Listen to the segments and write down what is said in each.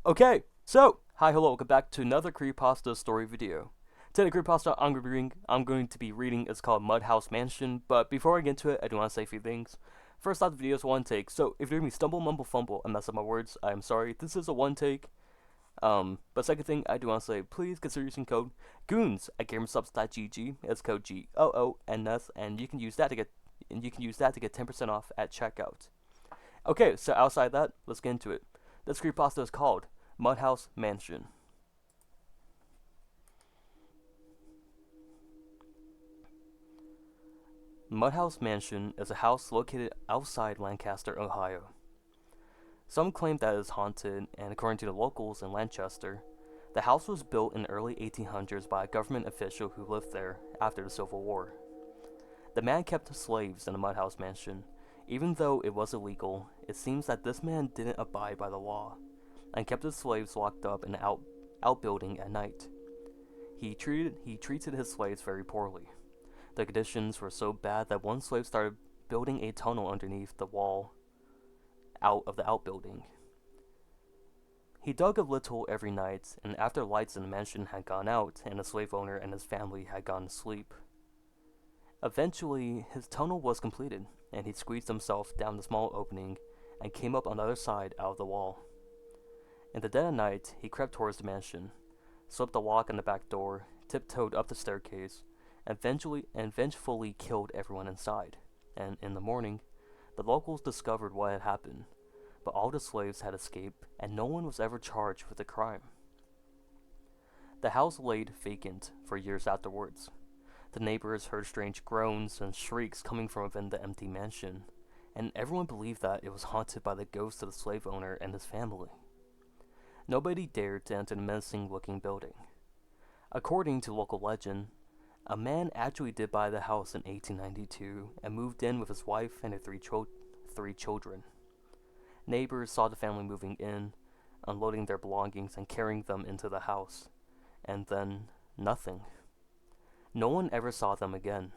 Okay, so hi, hello, welcome back to another Creepypasta Story video. Today, the Creepypasta I'm going to be reading is called Mudhouse Mansion. But before I get into it, I do want to say a few things. First off, the video is one take, so if you hear me stumble, mumble, fumble, and mess up my words, I am sorry. This is a one take. But second thing, I do want to say, please consider using code GOONS at gamersubs.gg. It's code GOONS, and you can use that to get 10% off at checkout. Okay, so outside that, let's get into it. This creepypasta is called Mudhouse Mansion. Mudhouse Mansion is a house located outside Lancaster, Ohio. Some claim that it is haunted, and according to the locals in Lancaster, the house was built in the early 1800s by a government official who lived there after the Civil War. The man kept slaves in the Mudhouse Mansion. Even though it was illegal, it seems that this man didn't abide by the law and kept his slaves locked up in the outbuilding at night. He treated his slaves very poorly. The conditions were so bad that one slave started building a tunnel underneath the wall out of the outbuilding. He dug a little every night, and after lights in the mansion had gone out and the slave owner and his family had gone to sleep, eventually his tunnel was completed, and he squeezed himself down the small opening and came up on the other side out of the wall. In the dead of night, he crept towards the mansion, slipped the lock on the back door, tiptoed up the staircase, and vengefully killed everyone inside. And in the morning, the locals discovered what had happened, but all the slaves had escaped, and no one was ever charged with the crime. The house laid vacant for years afterwards. The neighbors heard strange groans and shrieks coming from within the empty mansion, and everyone believed that it was haunted by the ghost of the slave owner and his family. Nobody dared to enter the menacing-looking building. According to local legend, a man actually did buy the house in 1892 and moved in with his wife and their three children. Neighbors saw the family moving in, unloading their belongings and carrying them into the house, and then nothing. No one ever saw them again.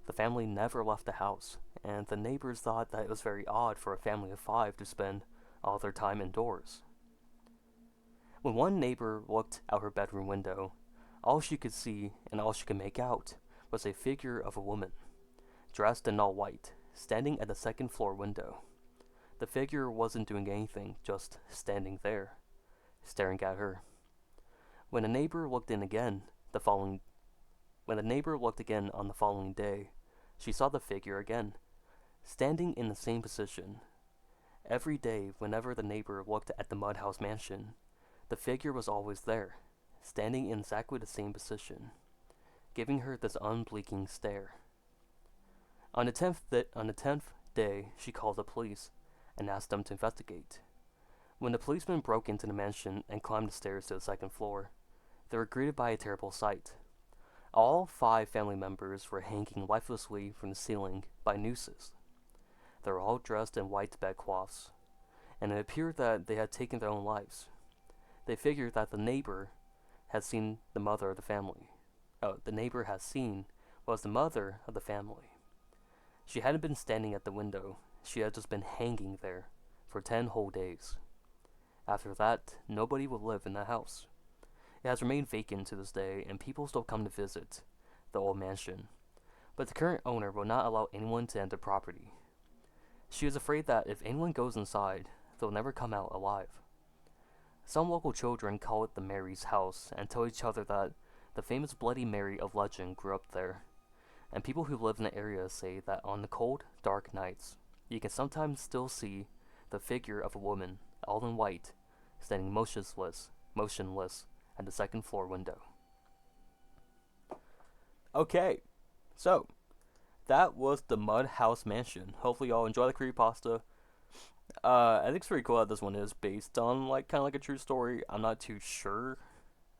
The family never left the house, and the neighbors thought that it was very odd for a family of 5 to spend all their time indoors. When one neighbor looked out her bedroom window, all she could see and all she could make out was a figure of a woman, dressed in all white, standing at the second floor window. The figure wasn't doing anything, just standing there, staring at her. When the neighbor looked again on the following day, she saw the figure again, standing in the same position. Every day, whenever the neighbor looked at the Mudhouse Mansion, the figure was always there, standing in exactly the same position, giving her this unblinking stare. On the 10th day, she called the police and asked them to investigate. When the policemen broke into the mansion and climbed the stairs to the second floor, they were greeted by a terrible sight. All 5 family members were hanging lifelessly from the ceiling by nooses. They were all dressed in white bedcloths, and it appeared that they had taken their own lives. They figured that the neighbor had seen the mother of the family. The neighbor had seen was the mother of the family. She hadn't been standing at the window. She had just been hanging there for 10 whole days. After that, nobody would live in the house. It has remained vacant to this day, and people still come to visit the old mansion. But the current owner will not allow anyone to enter property. She is afraid that if anyone goes inside, they'll never come out alive. Some local children call it the Mary's house and tell each other that the famous Bloody Mary of legend grew up there. And people who live in the area say that on the cold, dark nights, you can sometimes still see the figure of a woman, all in white, standing motionless at the second floor window. Okay, so that was the Mudhouse Mansion. Hopefully y'all enjoy the creepypasta. I think it's pretty cool that this one is based on kind of like a true story. I'm not too sure.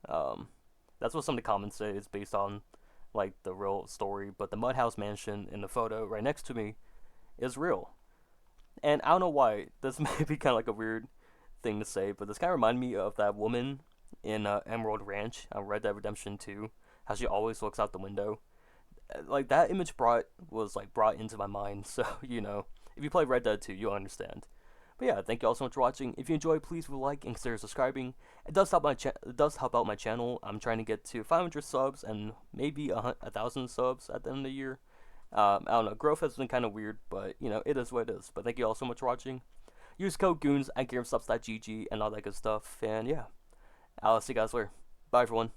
That's what some of the comments say. It's based on the real story, but the Mudhouse Mansion in the photo right next to me is real. And I don't know why. This may be kind of like a weird thing to say, but this kind of reminded me of that woman in Emerald Ranch on Red Dead Redemption 2. How she always looks out the window. That image was brought into my mind. So if you play Red Dead 2, you'll understand. But yeah, thank you all so much for watching. If you enjoyed, please leave a like and consider subscribing. It does help it does help out my channel. I'm trying to get to 500 subs and maybe 1,000 subs at the end of the year. I don't know. Growth has been kind of weird, but you know, it is what it is. But thank you all so much for watching. Use code GOONS at GameStops.gg and all that good stuff. And yeah, I'll see you guys later. Bye, everyone.